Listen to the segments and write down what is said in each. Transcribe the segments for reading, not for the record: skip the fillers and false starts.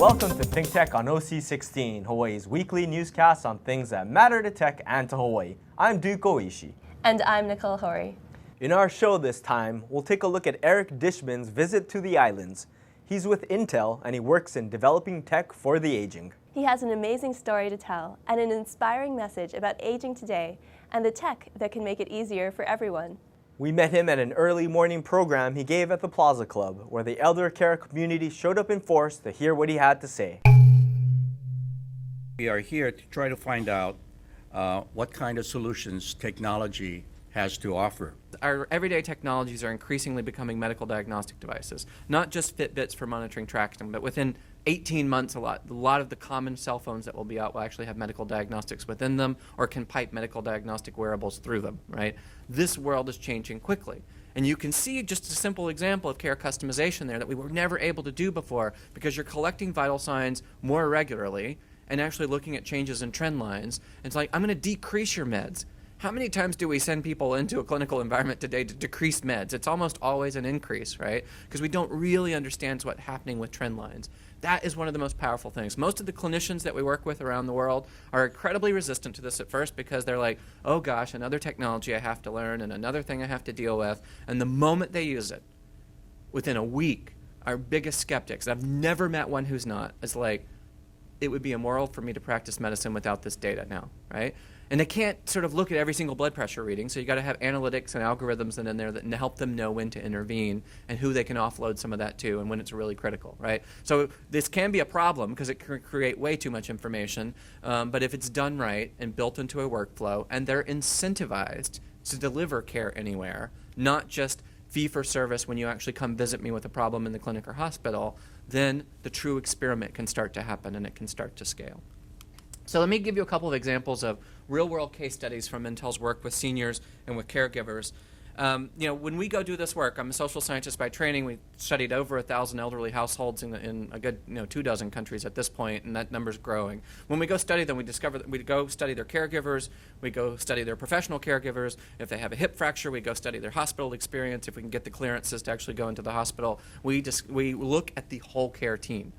Welcome to ThinkTech on OC16, Hawaii's weekly newscast on things that matter to tech and to Hawaii. I'm Duke Oishi. And I'm Nicole Hori. In our show this time, we'll take a look at Eric Dishman's visit to the islands. He's with Intel and he works in developing tech for the aging. He has an amazing story to tell and an inspiring message about aging today and the tech that can make it easier for everyone. We met him at an early morning program he gave at the Plaza Club, where the elder care community showed up in force to hear what he had to say. We are here to try to find out what kind of solutions technology has to offer. Our everyday technologies are increasingly becoming medical diagnostic devices, not just Fitbits for monitoring tracking, but within 18 months, a lot of the common cell phones that will be out will actually have medical diagnostics within them or can pipe medical diagnostic wearables through them, right? This world is changing quickly. And you can see just a simple example of care customization there that we were never able to do before because you're collecting vital signs more regularly and actually looking at changes in trend lines. It's like, I'm going to decrease your meds. How many times do we send people into a clinical environment today to decrease meds? It's almost always an increase, right? Because we don't really understand what's happening with trend lines. That is one of the most powerful things. Most of the clinicians that we work with around the world are incredibly resistant to this at first because they're like, oh gosh, another technology I have to learn and another thing I have to deal with. And the moment they use it, within a week, our biggest skeptics, I've never met one who's not, is like, it would be immoral for me to practice medicine without this data now, right? And they can't sort of look at every single blood pressure reading, so you got to have analytics and algorithms in there that help them know when to intervene and who they can offload some of that to and when it's really critical, right? So this can be a problem because it can create way too much information, but if it's done right and built into a workflow and they're incentivized to deliver care anywhere, not just fee for service when you actually come visit me with a problem in the clinic or hospital, then the true experiment can start to happen and it can start to scale. So let me give you a couple of examples of real-world case studies from Intel's work with seniors and with caregivers. When we go do this work, I'm a social scientist by training. We studied over 1,000 elderly households in a good 24 countries at this point, and that number's growing. When we go study them, we discover that we go study their caregivers, we go study their professional caregivers. If they have a hip fracture, we go study their hospital experience. If we can get the clearances to actually go into the hospital, we look at the whole care team.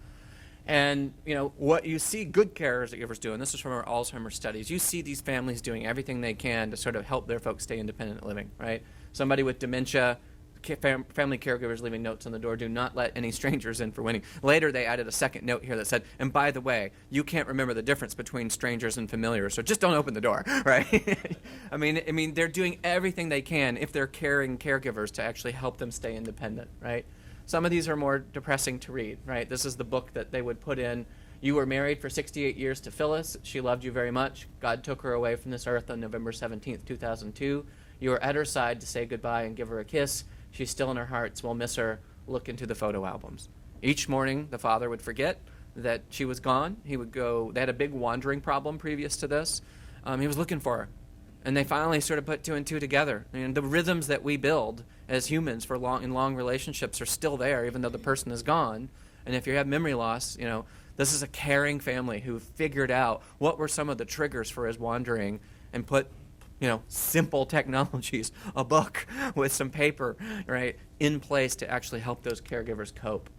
And what you see good caregivers do, and this is from our Alzheimer's studies, you see these families doing everything they can to sort of help their folks stay independent living, right? Somebody with dementia, family caregivers leaving notes on the door, do not let any strangers in for winning. Later they added a second note here that said, and by the way, you can't remember the difference between strangers and familiars, so just don't open the door, right? I mean, they're doing everything they can if they're caring caregivers to actually help them stay independent, right? Some of these are more depressing to read, right? This is the book that they would put in. You were married for 68 years to Phyllis. She loved you very much. God took her away from this earth on November 17th, 2002. You were at her side to say goodbye and give her a kiss. She's still in our hearts. We'll miss her. Look into the photo albums. Each morning, the father would forget that she was gone. He would go, they had a big wandering problem previous to this. He was looking for her. And they finally sort of put two and two together. And the rhythms that we build as humans for long relationships are still there, even though the person is gone. And if you have memory loss, this is a caring family who figured out what were some of the triggers for his wandering and put, simple technologies, a book with some paper, right, in place to actually help those caregivers cope.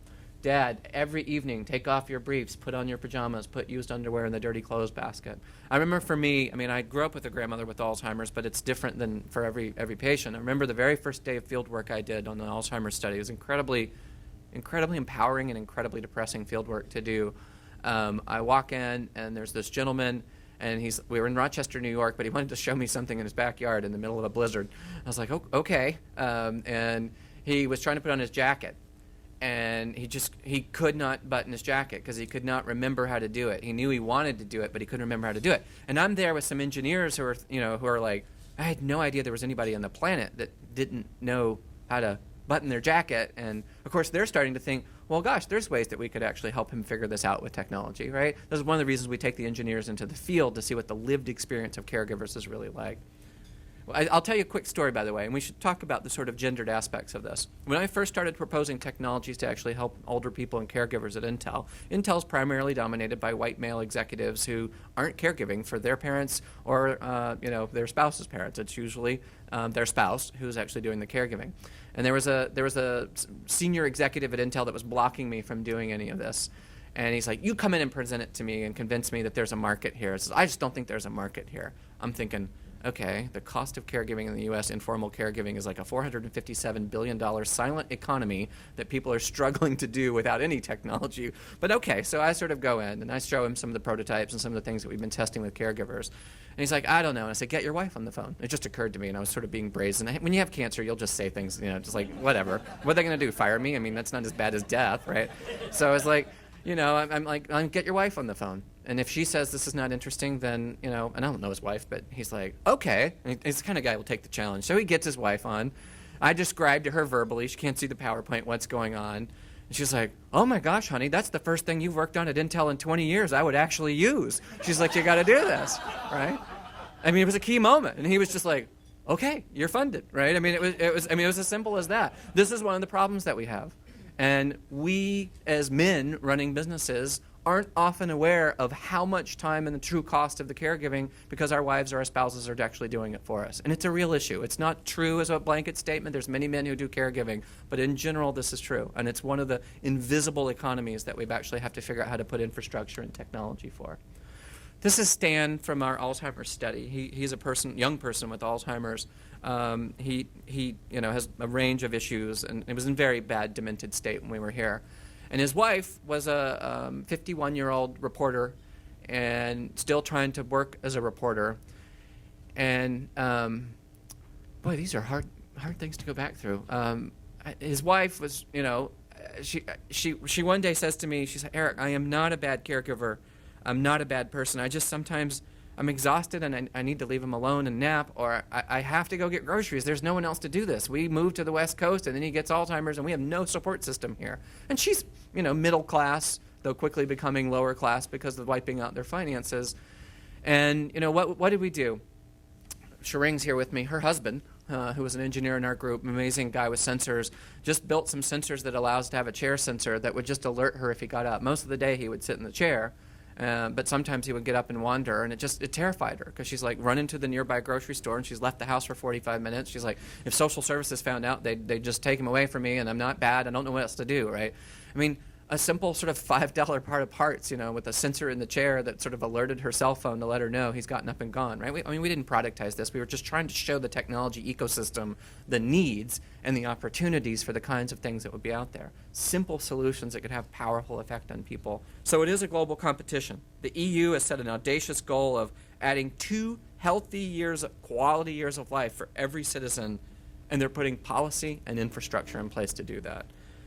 Dad, every evening, take off your briefs, put on your pajamas, put used underwear in the dirty clothes basket. I remember for me, I grew up with a grandmother with Alzheimer's, but it's different than for every patient. I remember the very first day of field work I did on the Alzheimer's study. It was incredibly empowering and incredibly depressing field work to do. I walk in, and there's this gentleman, and we were in Rochester, New York, but he wanted to show me something in his backyard in the middle of a blizzard. I was like, oh, okay. And he was trying to put on his jacket. And he could not button his jacket because he could not remember how to do it. He knew he wanted to do it, but he couldn't remember how to do it. And I'm there with some engineers who are like, I had no idea there was anybody on the planet that didn't know how to button their jacket. And of course, they're starting to think, well, gosh, there's ways that we could actually help him figure this out with technology, right? This is one of the reasons we take the engineers into the field to see what the lived experience of caregivers is really like. I'll tell you a quick story, by the way, and we should talk about the sort of gendered aspects of this. When I first started proposing technologies to actually help older people and caregivers at Intel, Intel's primarily dominated by white male executives who aren't caregiving for their parents or their spouse's parents. It's usually their spouse who's actually doing the caregiving. And there was a senior executive at Intel that was blocking me from doing any of this. And he's like, you come in and present it to me and convince me that there's a market here. He says, I just don't think there's a market here. I'm thinking, okay, the cost of caregiving in the U.S., informal caregiving, is like a $457 billion silent economy that people are struggling to do without any technology. But okay, so I sort of go in and I show him some of the prototypes and some of the things that we've been testing with caregivers. And he's like, I don't know. And I said, get your wife on the phone. It just occurred to me, and I was sort of being brazen. When you have cancer, you'll just say things, just like, whatever. What are they going to do, fire me? I mean, that's not as bad as death, right? So I was like, I'm like, get your wife on the phone. And if she says this is not interesting, then, and I don't know his wife, but he's like, okay. And he's the kind of guy who will take the challenge. So he gets his wife on. I described to her verbally. She can't see the PowerPoint, what's going on. And she's like, oh my gosh, honey, that's the first thing you've worked on at Intel in 20 years I would actually use. She's like, you got to do this, right? I mean, it was a key moment. And he was just like, okay, you're funded, right? I mean, it was as simple as that. This is one of the problems that we have. And we, as men running businesses, aren't often aware of how much time and the true cost of the caregiving because our wives or our spouses are actually doing it for us. And it's a real issue. It's not true as a blanket statement. There's many men who do caregiving, but in general, this is true. And it's one of the invisible economies that we actually have to figure out how to put infrastructure and technology for. This is Stan from our Alzheimer's study. He's a young person with Alzheimer's. He has a range of issues, and it was in very bad demented state when we were here. And his wife was a 51-year-old reporter and still trying to work as a reporter. And boy, these are hard things to go back through. His wife was, she one day says to me, she said, Eric, I am not a bad caregiver. I'm not a bad person. I just sometimes I'm exhausted and I need to leave him alone and nap, or I have to go get groceries. There's no one else to do this. We moved to the West Coast and then he gets Alzheimer's and we have no support system here. And she's, middle class, though quickly becoming lower class because of wiping out their finances. And, what did we do? Sharing's here with me. Her husband, who was an engineer in our group, amazing guy with sensors, just built some sensors that allows to have a chair sensor that would just alert her if he got up. Most of the day he would sit in the chair. But sometimes he would get up and wander, and it terrified her because she's like running to the nearby grocery store, and she's left the house for 45 minutes. She's like, if social services found out, they'd just take him away from me, and I'm not bad. I don't know what else to do, right? I mean, a simple sort of $5 part of parts, with a sensor in the chair that sort of alerted her cell phone to let her know he's gotten up and gone, right? We didn't productize this. We were just trying to show the technology ecosystem the needs and the opportunities for the kinds of things that would be out there. Simple solutions that could have powerful effect on people. So it is a global competition. The EU has set an audacious goal of adding 2 healthy quality years of life for every citizen, and they're putting policy and infrastructure in place to do that.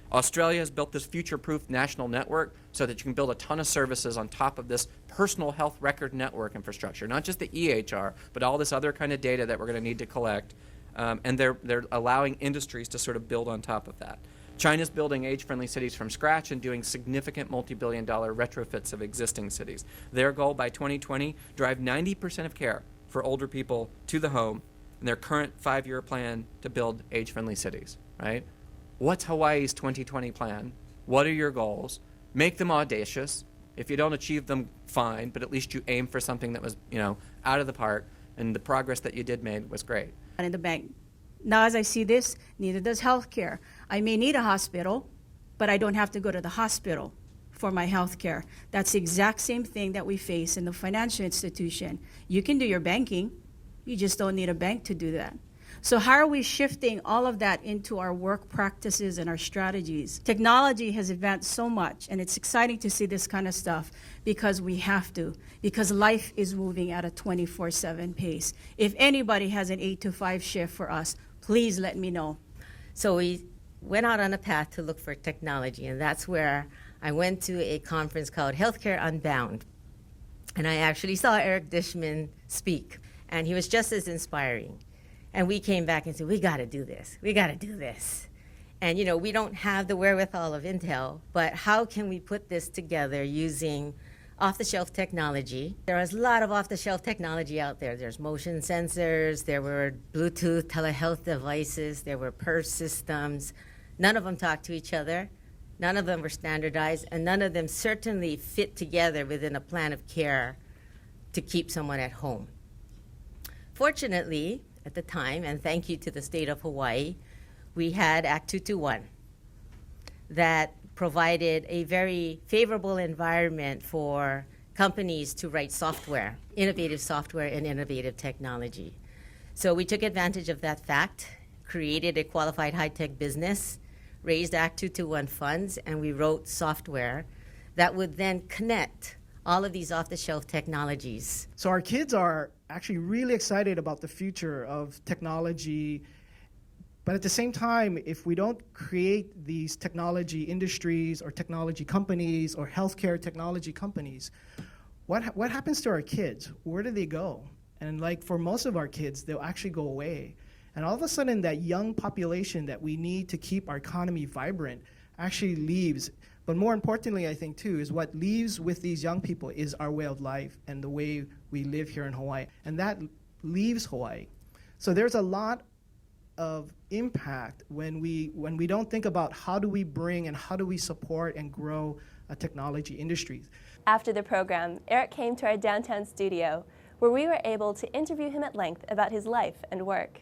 Australia has built this future-proof national network so that you can build a ton of services on top of this personal health record network infrastructure, not just the EHR, but all this other kind of data that we're going to need to collect. And they're allowing industries to sort of build on top of that. China's building age-friendly cities from scratch and doing significant multi-billion-dollar retrofits of existing cities. Their goal by 2020, drive 90% of care for older people to the home, and their current 5-year plan to build age-friendly cities, right? What's Hawaii's 2020 plan? What are your goals? Make them audacious. If you don't achieve them, fine, but at least you aim for something that was, out of the park, and the progress that you did made was great. In the bank. Now, as I see this, neither does healthcare. I may need a hospital, but I don't have to go to the hospital for my healthcare. That's the exact same thing that we face in the financial institution. You can do your banking, you just don't need a bank to do that. So how are we shifting all of that into our work practices and our strategies? Technology has advanced so much, and it's exciting to see this kind of stuff because we have to, because life is moving at a 24/7 pace. If anybody has an 8 to 5 shift for us, please let me know. So we went out on a path to look for technology, and that's where I went to a conference called Healthcare Unbound. And I actually saw Eric Dishman speak, and he was just as inspiring. And we came back and said, we got to do this. We got to do this. And, we don't have the wherewithal of Intel, but how can we put this together using off-the-shelf technology? There was a lot of off-the-shelf technology out there. There's motion sensors, there were Bluetooth telehealth devices, there were PERS systems. None of them talked to each other. None of them were standardized, and none of them certainly fit together within a plan of care to keep someone at home. Fortunately, at the time, and thank you to the state of Hawaii, we had Act 221 that provided a very favorable environment for companies to write software, innovative software and innovative technology. So we took advantage of that fact, created a qualified high-tech business, raised Act 221 funds, and we wrote software that would then connect all of these off-the-shelf technologies. So our kids are actually really excited about the future of technology. But at the same time, if we don't create these technology industries or technology companies or healthcare technology companies, what happens to our kids? Where do they go? And like for most of our kids, they'll actually go away. And all of a sudden, that young population that we need to keep our economy vibrant actually leaves. But more importantly, I think, too, is what leaves with these young people is our way of life and the way we live here in Hawaii. And that leaves Hawaii. So there's a lot of impact when we don't think about how do we bring and how do we support and grow a technology industry. After the program, Eric came to our downtown studio, where we were able to interview him at length about his life and work.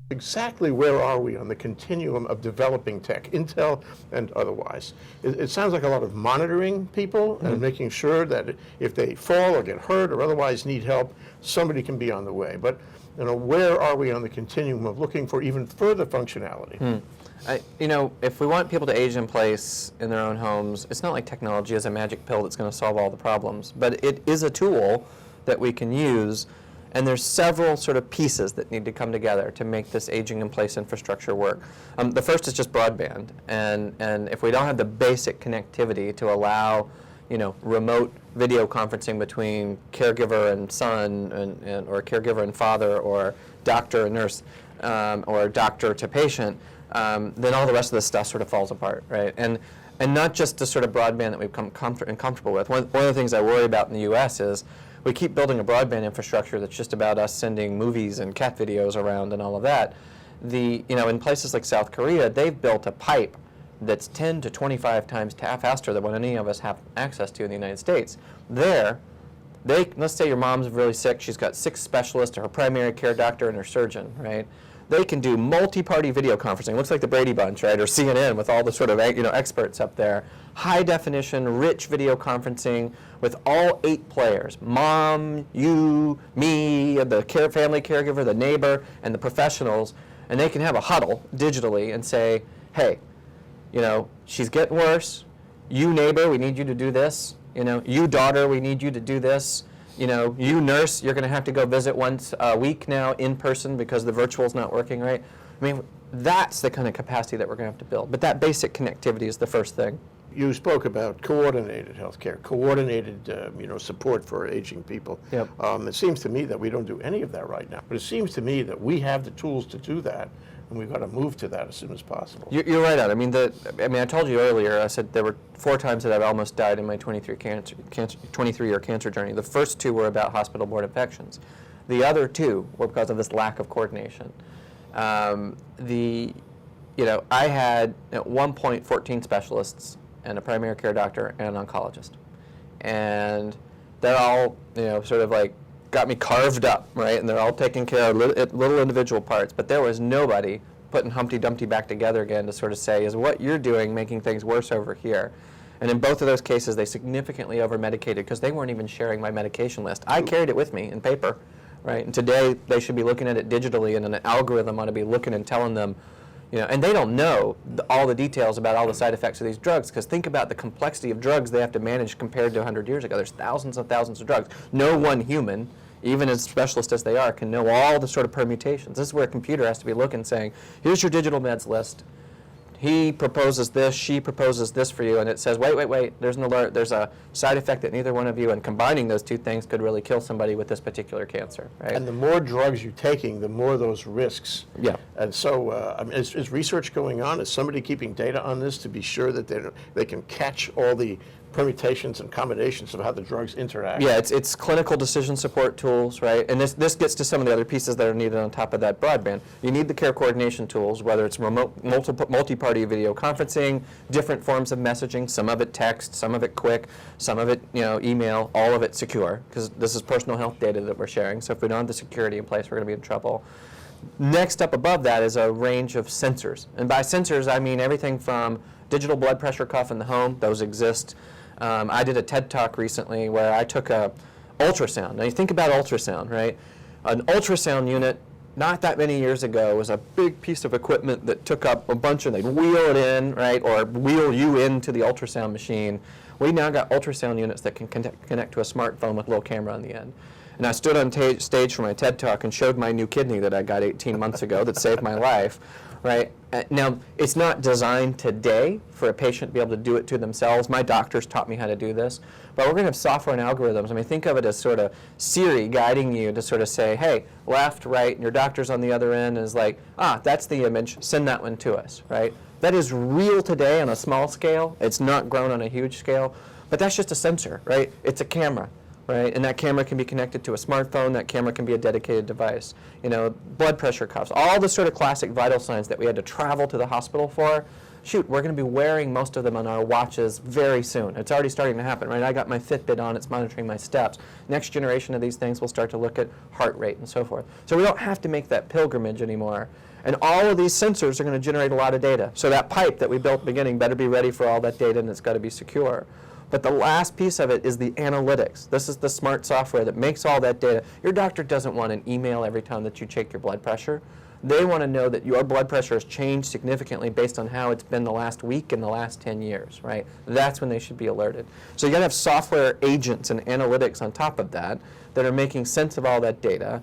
Exactly where are we on the continuum of developing tech, Intel and otherwise? It sounds like a lot of monitoring people and making sure that if they fall or get hurt or otherwise need help, somebody can be on the way. But where are we on the continuum of looking for even further functionality? If we want people to age in place in their own homes, it's not like technology is a magic pill that's going to solve all the problems, but it is a tool that we can use, and there's several sort of pieces that need to come together to make this aging in place infrastructure work. The first is just broadband, and if we don't have the basic connectivity to allow remote video conferencing between caregiver and son, or caregiver and father, or doctor and nurse, or doctor to patient, then all the rest of this stuff sort of falls apart, right? And not just the sort of broadband that we've become comfortable with. One of the things I worry about in the U.S. is we keep building a broadband infrastructure that's just about us sending movies and cat videos around and all of that. In places like South Korea, they've built a pipe that's 10 to 25 times faster than what any of us have access to in the United States. Let's say your mom's really sick, she's got 6 specialists, her primary care doctor and her surgeon, right? They can do multi-party video conferencing. It looks like the Brady Bunch, right, or CNN with all the sort of experts up there. High definition, rich video conferencing with all 8 players: mom, you, me, the family caregiver, the neighbor, and the professionals. And they can have a huddle digitally and say, hey, she's getting worse. You neighbor, we need you to do this. You daughter, we need you to do this. You nurse, you're going to have to go visit once a week now in person because the virtual's not working right. I mean, that's the kind of capacity that we're going to have to build. But that basic connectivity is the first thing. You spoke about coordinated healthcare, coordinated support for aging people. Yep. It seems to me that we don't do any of that right now. But it seems to me that we have the tools to do that, and we've got to move to that as soon as possible. You're right on. I told you earlier, I said there were 4 times that I've almost died in my 23-year cancer journey. The first 2 were about hospital-borne infections. The other 2 were because of this lack of coordination. I had at one point 14 specialists and a primary care doctor and an oncologist. And they're all, sort of like got me carved up, right? And they're all taking care of little individual parts. But there was nobody putting Humpty Dumpty back together again to sort of say, is what you're doing making things worse over here? And in both of those cases, they significantly over-medicated because they weren't even sharing my medication list. I carried it with me in paper, right? And today, they should be looking at it digitally, and an algorithm ought to be looking and telling them, and they don't know all the details about all the side effects of these drugs, because think about the complexity of drugs they have to manage compared to 100 years ago. There's thousands and thousands of drugs. No one human, even as specialist as they are, can know all the sort of permutations. This is where a computer has to be looking, saying, here's your digital meds list. He proposes this, she proposes this for you, and it says, wait, there's an alert, there's a side effect that neither one of you, and combining those 2 things could really kill somebody with this particular cancer, right? And the more drugs you're taking, the more those risks. Yeah. And so, is research going on? Is somebody keeping data on this to be sure that they can catch all the permutations and combinations of how the drugs interact? Yeah, it's clinical decision support tools, right? And this gets to some of the other pieces that are needed on top of that broadband. You need the care coordination tools, whether it's remote multi-party video conferencing, different forms of messaging, some of it text, some of it quick, some of it email, all of it secure, because this is personal health data that we're sharing. So if we don't have the security in place, we're going to be in trouble. Next up above that is a range of sensors. And by sensors, I mean everything from digital blood pressure cuff in the home. Those exist. I did a TED Talk recently where I took a ultrasound. Now you think about ultrasound, right? An ultrasound unit, not that many years ago, was a big piece of equipment that took up a bunch of, they'd wheel it in, right, or wheel you into the ultrasound machine. We now got ultrasound units that can connect to a smartphone with a little camera on the end. And I stood on stage for my TED Talk and showed my new kidney that I got 18 months ago that saved my life, right? Now, it's not designed today for a patient to be able to do it to themselves. My doctors taught me how to do this. But we're going to have software and algorithms. I mean, think of it as sort of Siri guiding you to sort of say, hey, left, right, and your doctor's on the other end is like, that's the image, send that one to us, right? That is real today on a small scale. It's not grown on a huge scale. But that's just a sensor, right? It's a camera. Right? And that camera can be connected to a smartphone. That camera can be a dedicated device. You know, blood pressure cuffs, all the sort of classic vital signs that we had to travel to the hospital for. Shoot, we're going to be wearing most of them on our watches very soon. It's already starting to happen, right? I got my Fitbit on. It's monitoring my steps. Next generation of these things will start to look at heart rate and so forth. So we don't have to make that pilgrimage anymore. And all of these sensors are going to generate a lot of data. So that pipe that we built at the beginning better be ready for all that data, and it's got to be secure. But the last piece of it is the analytics. This is the smart software that makes all that data. Your doctor doesn't want an email every time that you check your blood pressure. They want to know that your blood pressure has changed significantly based on how it's been the last week and the last 10 years, right? That's when they should be alerted. So you got to have software agents and analytics on top of that that are making sense of all that data,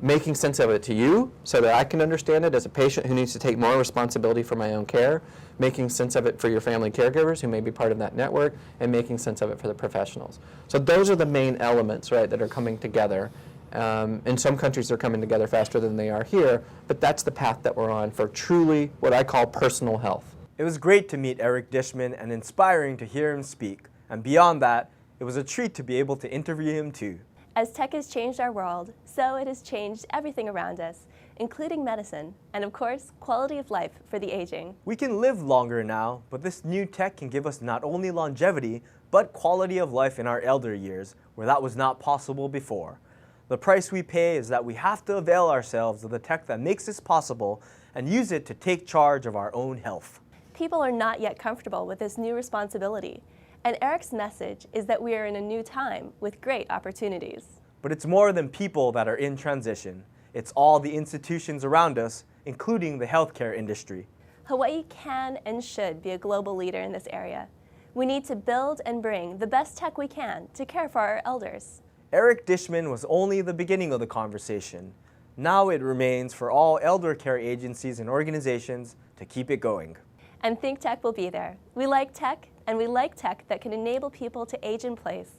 making sense of it to you so that I can understand it as a patient who needs to take more responsibility for my own care, making sense of it for your family caregivers who may be part of that network, and making sense of it for the professionals. So those are the main elements, right, that are coming together. In some countries they're coming together faster than they are here, but that's the path that we're on for truly what I call personal health. It was great to meet Eric Dishman and inspiring to hear him speak. And beyond that, it was a treat to be able to interview him too. As tech has changed our world, so it has changed everything around us, including medicine, and of course, quality of life for the aging. We can live longer now, but this new tech can give us not only longevity, but quality of life in our elder years, where that was not possible before. The price we pay is that we have to avail ourselves of the tech that makes this possible and use it to take charge of our own health. People are not yet comfortable with this new responsibility, and Eric's message is that we are in a new time with great opportunities. But it's more than people that are in transition. It's all the institutions around us, including the healthcare industry. Hawaii can and should be a global leader in this area. We need to build and bring the best tech we can to care for our elders. Eric Dishman was only the beginning of the conversation. Now it remains for all elder care agencies and organizations to keep it going. And ThinkTech will be there. We like tech, and we like tech that can enable people to age in place.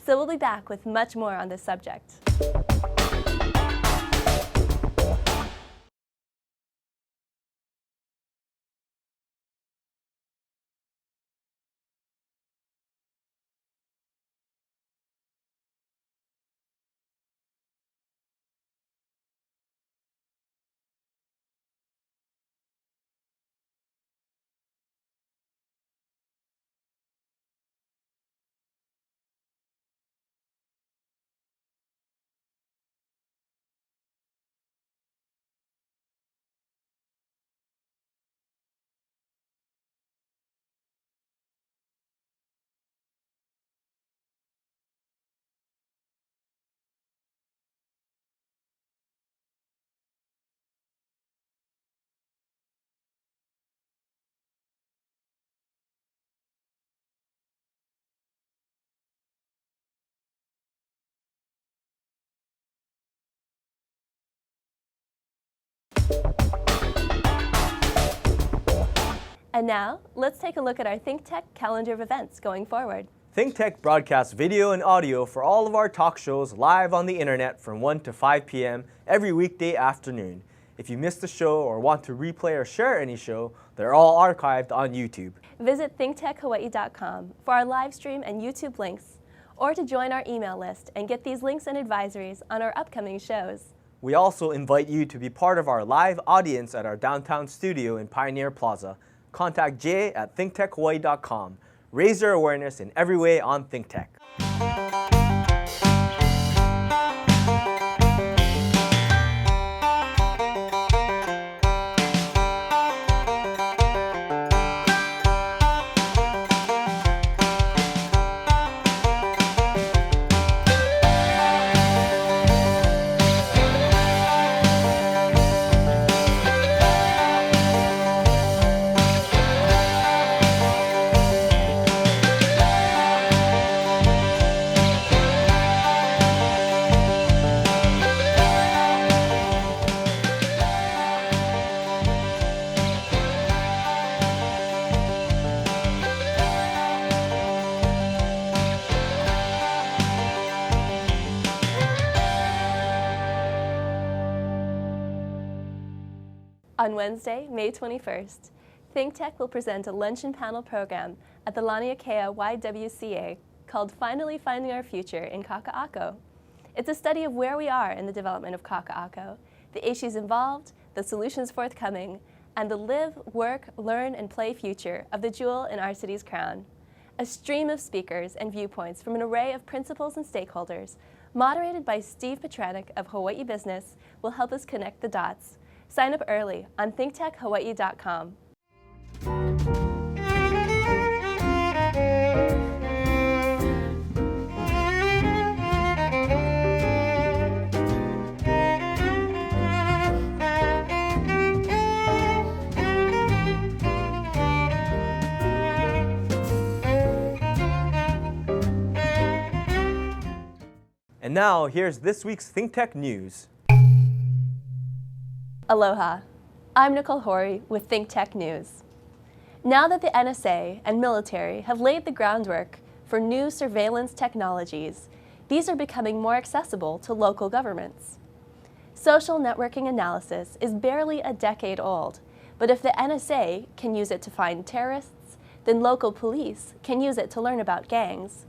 So we'll be back with much more on this subject. And now, let's take a look at our ThinkTech calendar of events going forward. ThinkTech broadcasts video and audio for all of our talk shows live on the internet from 1 to 5 p.m. every weekday afternoon. If you missed the show or want to replay or share any show, they're all archived on YouTube. Visit thinktechhawaii.com for our live stream and YouTube links, or to join our email list and get these links and advisories on our upcoming shows. We also invite you to be part of our live audience at our downtown studio in Pioneer Plaza. Contact Jay at thinktechhawaii.com. Raise your awareness in every way on ThinkTech. On Wednesday, May 21st, ThinkTech will present a luncheon panel program at the Laniakea YWCA called Finally Finding Our Future in Kaka'ako. It's a study of where we are in the development of Kaka'ako, the issues involved, the solutions forthcoming, and the live, work, learn, and play future of the jewel in our city's crown. A stream of speakers and viewpoints from an array of principals and stakeholders, moderated by Steve Petranek of Hawaii Business, will help us connect the dots. Sign up early on ThinkTechHawaii.com. And now, here's this week's ThinkTech news. Aloha. I'm Nicole Hori with ThinkTech News. Now that the NSA and military have laid the groundwork for new surveillance technologies, these are becoming more accessible to local governments. Social networking analysis is barely a decade old, but if the NSA can use it to find terrorists, then local police can use it to learn about gangs.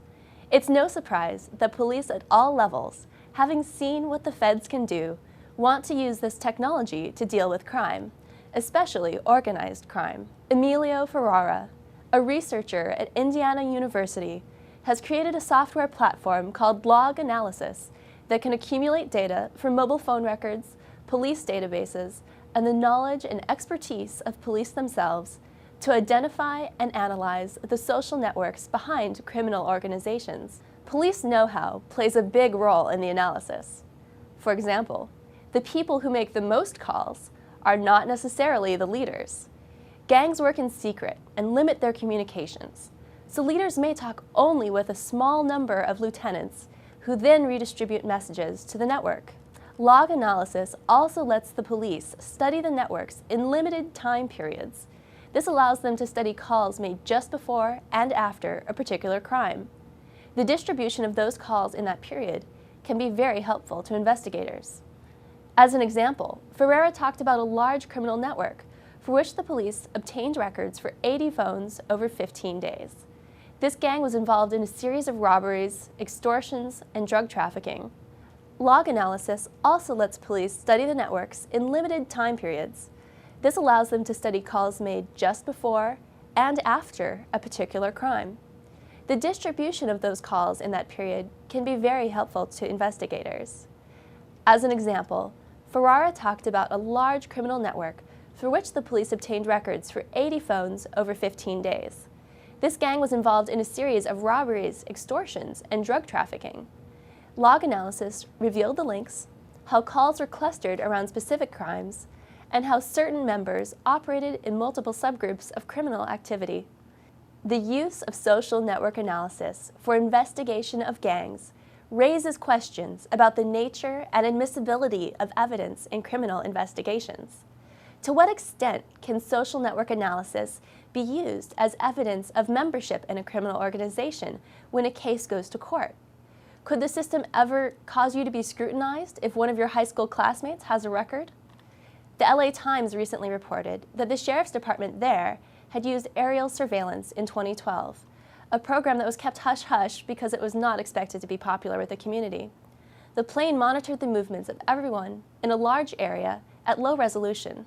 It's no surprise that police at all levels, having seen what the feds can do, want to use this technology to deal with crime, especially organized crime. Emilio Ferrara, a researcher at Indiana University, has created a software platform called Log Analysis that can accumulate data from mobile phone records, police databases, and the knowledge and expertise of police themselves to identify and analyze the social networks behind criminal organizations. Police know-how plays a big role in the analysis. For example, the people who make the most calls are not necessarily the leaders. Gangs work in secret and limit their communications, so leaders may talk only with a small number of lieutenants who then redistribute messages to the network. Log analysis also lets the police study the networks in limited time periods. This allows them to study calls made just before and after a particular crime. The distribution of those calls in that period can be very helpful to investigators. As an example, Ferreira talked about a large criminal network for which the police obtained records for 80 phones over 15 days. This gang was involved in a series of robberies, extortions, and drug trafficking. Log analysis also lets police study the networks in limited time periods. This allows them to study calls made just before and after a particular crime. The distribution of those calls in that period can be very helpful to investigators. As an example, Ferrara talked about a large criminal network for which the police obtained records for 80 phones over 15 days. This gang was involved in a series of robberies, extortions, and drug trafficking. Log analysis revealed the links, how calls were clustered around specific crimes, and how certain members operated in multiple subgroups of criminal activity. The use of social network analysis for investigation of gangs raises questions about the nature and admissibility of evidence in criminal investigations. To what extent can social network analysis be used as evidence of membership in a criminal organization when a case goes to court? Could the system ever cause you to be scrutinized if one of your high school classmates has a record? The LA Times recently reported that the sheriff's department there had used aerial surveillance in 2012, a program that was kept hush-hush because it was not expected to be popular with the community. The plane monitored the movements of everyone in a large area at low resolution.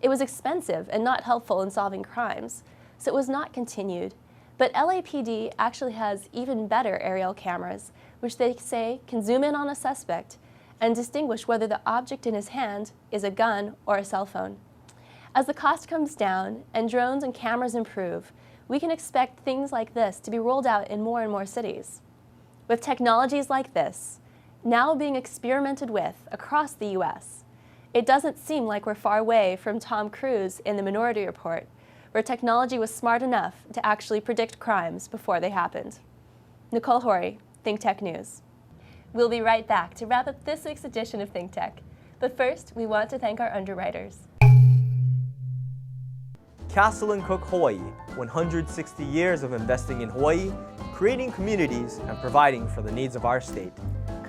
It was expensive and not helpful in solving crimes, so it was not continued. But LAPD actually has even better aerial cameras, which they say can zoom in on a suspect and distinguish whether the object in his hand is a gun or a cell phone. As the cost comes down and drones and cameras improve, we can expect things like this to be rolled out in more and more cities. With technologies like this now being experimented with across the US, it doesn't seem like we're far away from Tom Cruise in The Minority Report, where technology was smart enough to actually predict crimes before they happened. Nicole Hori, ThinkTech News. We'll be right back to wrap up this week's edition of ThinkTech. But first, we want to thank our underwriters. Castle & Cook Hawaii, 160 years of investing in Hawaii, creating communities, and providing for the needs of our state.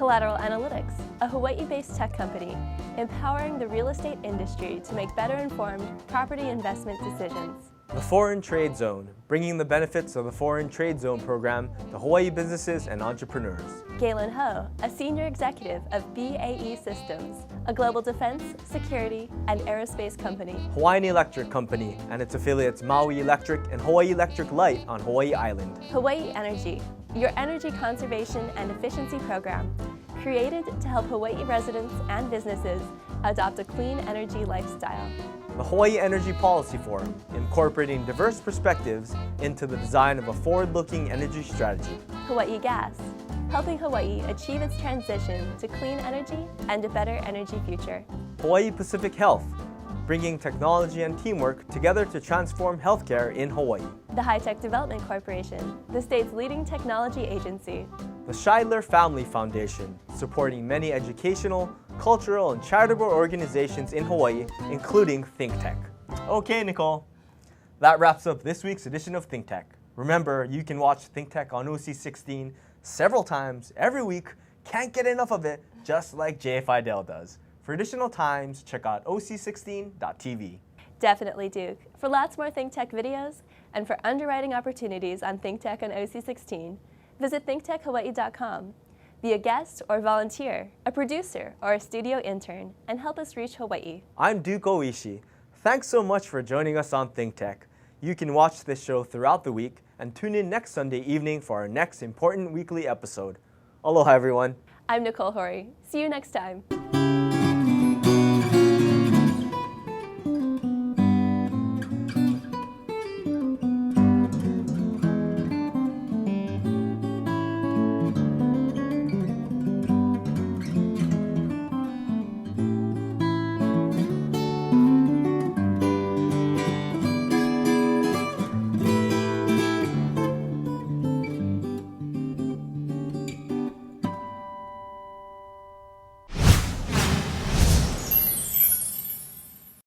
Collateral Analytics, a Hawaii-based tech company empowering the real estate industry to make better informed property investment decisions. The Foreign Trade Zone, bringing the benefits of the Foreign Trade Zone program to Hawaii businesses and entrepreneurs. Galen Ho, a senior executive of BAE Systems, a global defense, security, and aerospace company. Hawaiian Electric Company and its affiliates Maui Electric and Hawaii Electric Light on Hawaii Island. Hawaii Energy, your energy conservation and efficiency program, created to help Hawaii residents and businesses adopt a clean energy lifestyle. The Hawaii Energy Policy Forum, incorporating diverse perspectives into the design of a forward-looking energy strategy. Hawaii Gas, helping Hawaii achieve its transition to clean energy and a better energy future. Hawaii Pacific Health, bringing technology and teamwork together to transform healthcare in Hawaii. The High Tech Development Corporation, the state's leading technology agency. The Scheidler Family Foundation, supporting many educational, cultural, and charitable organizations in Hawaii, including ThinkTech. Okay, Nicole. That wraps up this week's edition of ThinkTech. Remember, you can watch ThinkTech on OC16 several times every week. Can't get enough of it, just like JFI Dell does. For additional times, check out oc16.tv. Definitely, Duke. For lots more ThinkTech videos and for underwriting opportunities on ThinkTech and OC16, visit thinktechhawaii.com. Be a guest or volunteer, a producer or a studio intern, and help us reach Hawaii. I'm Duke Oishi. Thanks so much for joining us on ThinkTech. You can watch this show throughout the week and tune in next Sunday evening for our next important weekly episode. Aloha, everyone. I'm Nicole Hori. See you next time.